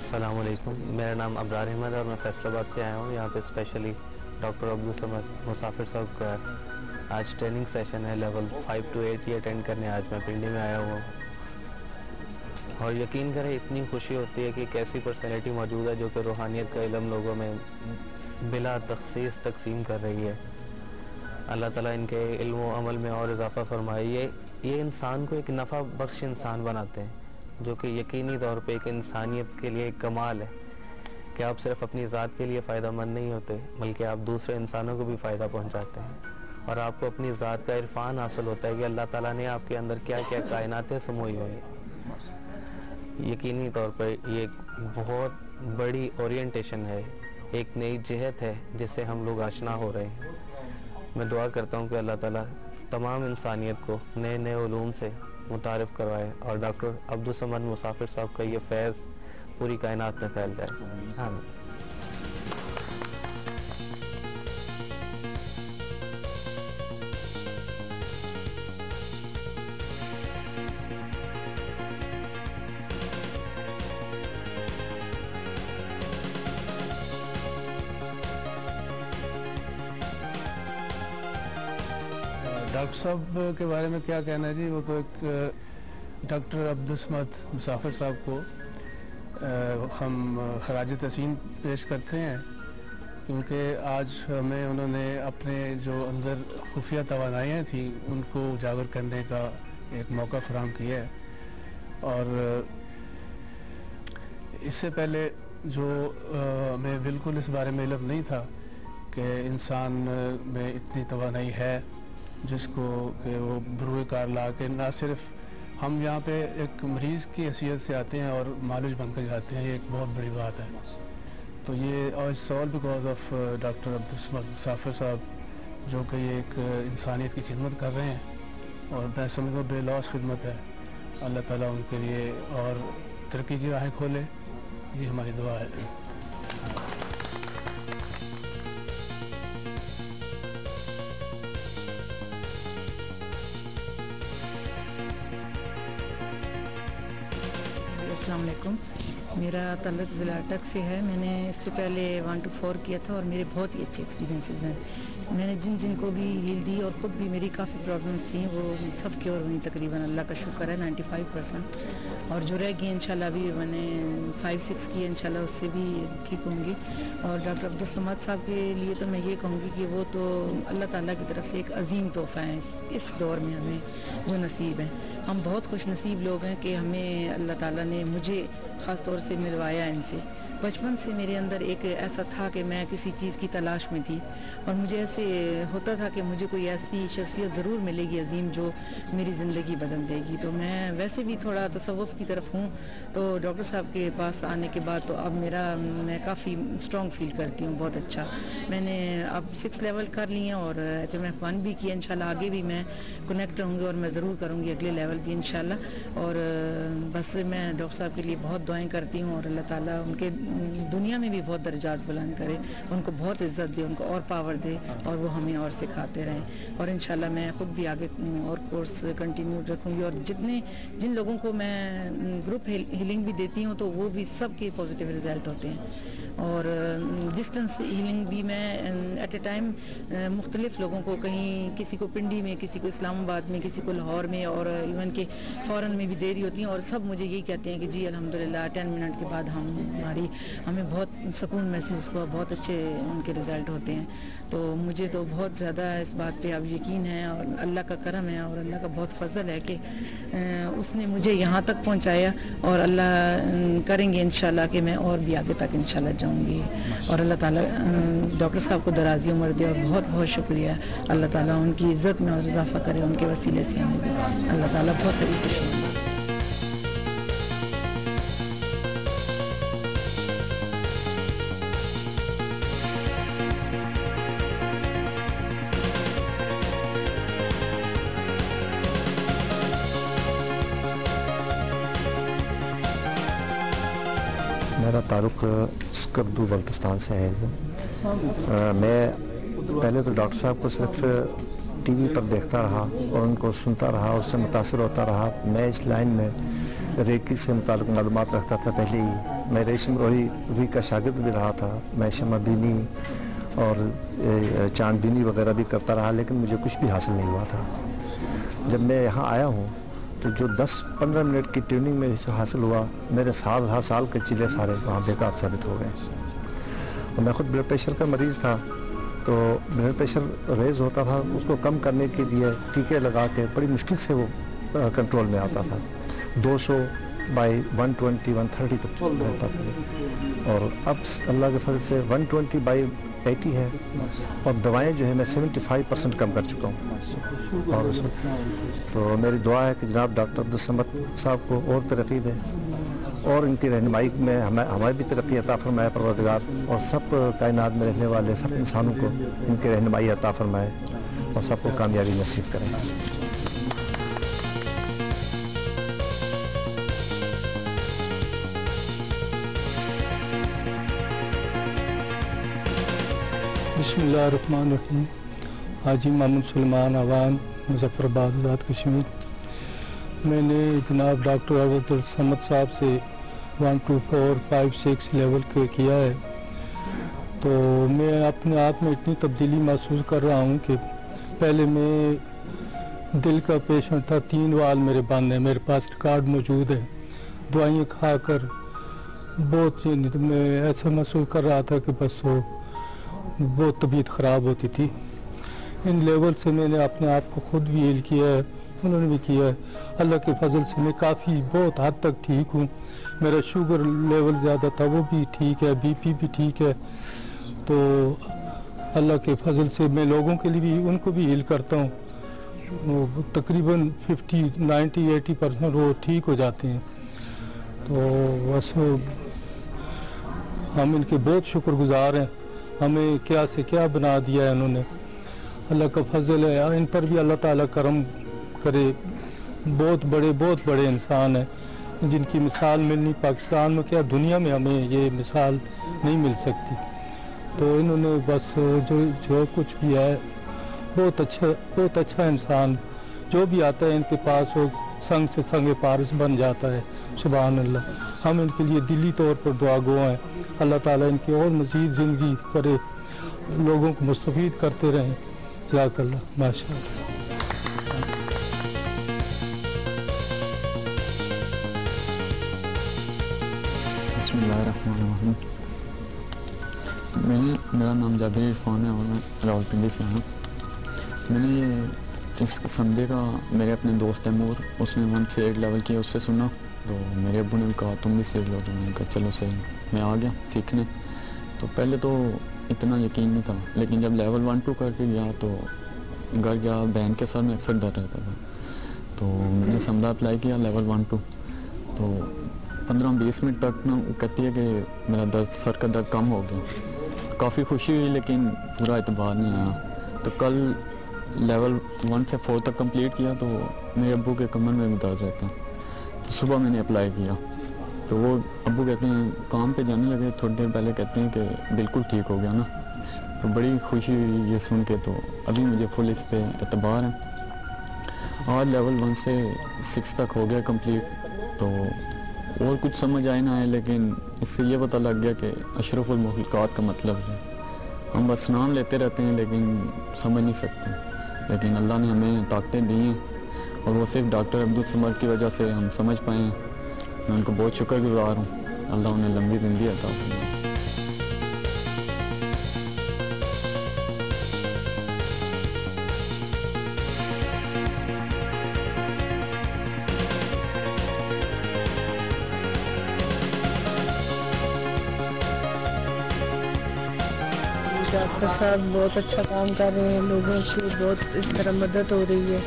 अस्सलामुअलैकुम, मेरा नाम अबरार अहमद है और मैं फैसलाबाद से आया हूँ। यहाँ पे स्पेशली डॉक्टर अब्दुल समद मुसाफिर साहब का आज ट्रेनिंग सेशन है। लेवल 5 to 8 ये अटेंड करने आज मैं पिंडी में आया हुआ हूँ। और यकीन करें, इतनी खुशी होती है कि एक ऐसी पर्सनैलिटी मौजूद है जो कि रूहानियत का इल्म लोगों में बिला तखसीस तकसीम कर रही है। अल्लाह ताला इनके इल्म व अमल में और इजाफ़ा फरमाए। ये इंसान को एक नफ़ा बख्श इंसान बनाते हैं, जो कि यकीनी तौर पे एक इंसानियत के लिए एक कमाल है कि आप सिर्फ अपनी ज़ात के लिए फ़ायदा मंद नहीं होते, बल्कि आप दूसरे इंसानों को भी फ़ायदा पहुंचाते हैं। और आपको अपनी ज़ात का इरफान हासिल होता है कि अल्लाह ताला ने आपके अंदर क्या क्या कायनातें समोई हुई हैं। यकीनी तौर पर ये एक बहुत बड़ी ओरिएंटेशन है, एक नई जहत है जिससे हम लोग आशना हो रहे हैं। मैं दुआ करता हूँ कि अल्लाह ताला तमाम इंसानियत को नए नए उलूम से मुतारिफ़ करवाए और डॉक्टर अब्दुल समद मुसाफिर साहब का ये फैज़ पूरी कायनात में फैल जाए। आमीन। डॉक्टर साहब के बारे में क्या कहना है जी। वो तो एक डॉक्टर अब्दुल समद मुसाफिर साहब को हम खराज तहसीन पेश करते हैं, क्योंकि आज हमें उन्होंने अपने जो अंदर खुफिया तवानाइयाँ थी उनको उजागर करने का एक मौका फराहम किया है। और इससे पहले जो हमें बिल्कुल इस बारे में इल्म नहीं था कि इंसान में इतनी तवानाई है जिसको कि वो बरूए कार ला के ना सिर्फ हम यहाँ पे एक मरीज़ की हैसियत से आते हैं और मालिज बनकर जाते हैं, ये एक बहुत बड़ी बात है। तो ये और it's all because of doctor Abdul Samad मुसाफिर साहब, जो कि एक इंसानियत की खिदमत कर रहे हैं और मैं समझता हूँ बेलौस खिदमत है। अल्लाह ताला उनके लिए और तरक्की की राहें खोले, ये हमारी दुआ है। अस्सलाम वालेकुम। मेरा तल्लुक़ ज़िला अटक से है। मैंने इससे पहले 1 to 4 किया था और मेरे बहुत ही अच्छे एक्सपीरियंसेस हैं। मैंने जिन को भी हील दी और ख़ुद भी मेरी काफ़ी प्रॉब्लम्स थी वो सब क्योर हुई तकरीबन, अल्लाह का शुक्र है 95%। और जो रह गई इंशाल्लाह अभी मैंने 5-6 की इंशाल्लाह उससे भी ठीक होंगी। और डॉक्टर अब्दुल समद साहब के लिए तो मैं ये कहूँगी कि वो तो अल्लाह ताला की तरफ से एक अजीम तोहफ़ा है इस दौर में हमें जो नसीब है। हम बहुत खुश नसीब लोग हैं कि हमें अल्लाह ताला ने मुझे ख़ास तौर से मिलवाया इनसे। बचपन से मेरे अंदर एक ऐसा था कि मैं किसी चीज़ की तलाश में थी और मुझे ऐसे होता था कि मुझे कोई ऐसी शख्सियत ज़रूर मिलेगी अजीम जो मेरी ज़िंदगी बदल देगी। तो मैं वैसे भी थोड़ा तसव्वुफ़ की तरफ हूँ, तो डॉक्टर साहब के पास आने के बाद तो अब मैं काफ़ी स्ट्रॉन्ग फील करती हूँ, बहुत अच्छा। मैंने अब 6 लेवल कर लिए और HMF 1 भी किया। इंशाल्लाह आगे भी मैं कनेक्ट रहूँगी और मैं ज़रूर करूँगी अगले लेवल भी इंशाल्लाह। और बस मैं डॉक्टर साहब के लिए बहुत दुआएं करती हूँ और अल्लाह ताला उनके दुनिया में भी बहुत दर्जात बुलंद करे, उनको बहुत इज़्ज़त दे, उनको और पावर दे और वो हमें और सिखाते रहें। और इंशाल्लाह मैं ख़ुद भी आगे और कोर्स कंटिन्यू रखूँगी। और जिन लोगों को मैं ग्रुप हीलिंग भी देती हूँ तो वो भी सबके पॉजिटिव रिज़ल्ट होते हैं। और डिस्टेंस हीलिंग भी मैं एट ए टाइम मुख्तलिफ़ लोगों को, कहीं किसी को पिंडी में, किसी को इस्लामाबाद में, किसी को लाहौर में और इवन के फ़ॉरेन में भी दे रही होती हैं। और सब मुझे यही कहते हैं कि जी अल्हम्दुलिल्लाह 10 मिनट के बाद हमें बहुत सुकून महसूस हुआ, बहुत अच्छे उनके रिज़ल्ट होते हैं। तो मुझे तो बहुत ज़्यादा इस बात पे अब यकीन है और अल्लाह का करम है और अल्लाह का बहुत फ़ज़ल है कि उसने मुझे यहाँ तक पहुँचाया। और अल्लाह करेंगे इंशाल्लाह कि मैं और भी आगे तक इंशाल्लाह जाऊँगी। और अल्लाह ताला डॉक्टर साहब को दराज़ी उम्र दे और बहुत बहुत शुक्रिया। अल्लाह ताला उनकी इज़्ज़त में और इजाफ़ा करे, उनके वसीले से हमें भी अल्लाह ताला बहुत सारी खुशी। मेरा ताल्लुक़ स्कर्दू बल्तिस्तान से है। मैं पहले तो डॉक्टर साहब को सिर्फ टीवी पर देखता रहा और उनको सुनता रहा, उससे मुतासर होता रहा। मैं इस लाइन में रेकी से मुताल्लिक़ मालूमात रखता था पहले ही, मैं रेशम रोही का शागिर्द भी रहा था। मैं शमा बीनी और चांद बीनी वगैरह भी करता रहा, लेकिन मुझे कुछ भी हासिल नहीं हुआ था। जब मैं यहाँ आया हूँ तो जो 10-15 मिनट की ट्रेनिंग में जो हासिल हुआ, मेरे साल के चिले सारे वहाँ बेकार साबित हो गए। और मैं खुद ब्लड प्रेशर का मरीज़ था, तो ब्लड प्रेशर रेज होता था, उसको कम करने के लिए टीके लगा के बड़ी मुश्किल से वो कंट्रोल में आता था। 200/120-130 तक रहता था, और अब अल्लाह के फजल से 120/80 है, और दवाएं जो है मैं 75% कम कर चुका हूँ। और उसमें तो मेरी दुआ है कि जनाब डॉक्टर अब्दुल समद साहब को और तरक्की दें, और इनकी रहनुमाई में हमारी भी तरक्की अता फरमाए परवरदिगार, और सब कायनात में रहने वाले सब इंसानों को इनकी रहनुमाई अता फरमाए और सबको कामयाबी नसीब करें। बिस्मिल्लाहिर्रहमानिर्रहीम। हाजी मोहम्मद सलमान अवान, मुजफ्फराबाद, आज़ाद कश्मीर। मैंने जनाब डॉक्टर अब्दुल समद साहब से 1, 2, 4, 5, 6 लेवल के किया है, तो मैं अपने आप में इतनी तब्दीली महसूस कर रहा हूँ कि पहले मैं दिल का पेशेंट था, 3 वाल मेरे बंद हैं, मेरे पास रिकॉर्ड मौजूद है। दवाइयाँ खाकर बहुत मैं ऐसा महसूस कर रहा था कि बस वो बहुत तबीयत ख़राब होती थी। इन लेवल से मैंने अपने आप को खुद भी हील किया है, उन्होंने भी किया है। अल्लाह के फजल से मैं काफ़ी बहुत हद तक ठीक हूँ। मेरा शुगर लेवल ज़्यादा था, वो भी ठीक है, बीपी भी ठीक है। तो अल्लाह के फजल से मैं लोगों के लिए भी उनको भी हील करता हूँ। तकरीबन 50, 90, 80% वो ठीक हो जाते हैं। तो बस हम इनके बहुत शुक्रगुजार हैं। हमें क्या से क्या बना दिया है इन्होंने, अल्लाह का फजल है। इन पर भी अल्लाह ताला करम करे। बहुत बड़े इंसान हैं जिनकी मिसाल मिलनी पाकिस्तान में क्या दुनिया में हमें ये मिसाल नहीं मिल सकती। तो इन्होंने बस जो कुछ भी है बहुत अच्छा इंसान, जो भी आता है इनके पास वो संग से संग पारिस बन जाता है। सुभान अल्लाह। हम इनके लिए दिली तौर पर दुआगो हैं। अल्लाह ताला इनकी और मज़ीद ज़िंदगी करे, लोगों को मुस्तफ़ीद करते रहें। जज़ाकल्लाह, माशाअल्लाह। बिस्मिल्लाहिर्रहमानिर्रहीम। मेरा नाम जाबिर इरफान है और मैं रावलपिंडी से हूँ। मैंने ये इस संडे का मेरे अपने दोस्त तैमूर, उसने 1 से 8 लेवल किया, उससे सुना, तो मेरे अब्बू ने भी कहा तुम भी सीख लो, तो मैंने कहा चलो सही। मैं आ गया सीखने। तो पहले तो इतना यकीन नहीं था, लेकिन जब लेवल 1, 2 करके गया तो घर गया, बहन के सर में अक्सर दर्द रहता था, तो मैंने समझा अप्लाई किया लेवल 1, 2। तो 15-20 मिनट तक ना कहती है कि मेरा दर्द, सर का दर्द कम हो गया। काफ़ी खुशी हुई, लेकिन पूरा एतबार नहीं आया। तो कल लेवल 1 से 4 तक कंप्लीट किया, तो मेरे अब्बू के कमर में भी दर्द रहता। तो सुबह मैंने अप्लाई किया, तो वो अब्बू कहते हैं काम पे जाने लगे, थोड़ी देर पहले कहते हैं कि बिल्कुल ठीक हो गया ना। तो बड़ी खुशी हुई ये सुन के। तो अभी मुझे फुल इस पे एतबार है। और लेवल 1 से 6 तक हो गया कंप्लीट। तो और कुछ समझ आए ना आए, लेकिन इससे ये पता लग गया कि अशरफुल मखलूक़ात का मतलब है। हम बस नाम लेते रहते हैं लेकिन समझ नहीं सकते। लेकिन अल्लाह ने हमें ताकतें दी हैं, और वो सिर्फ डॉक्टर अब्दुल समद की वजह से हम समझ पाए हैं। मैं उनको बहुत शुक्रगुजार हूँ। अल्लाह उन्हें लंबी ज़िंदगी अता फरमाए। डॉक्टर साहब बहुत अच्छा काम कर रहे हैं, लोगों की बहुत इस तरह मदद हो रही है।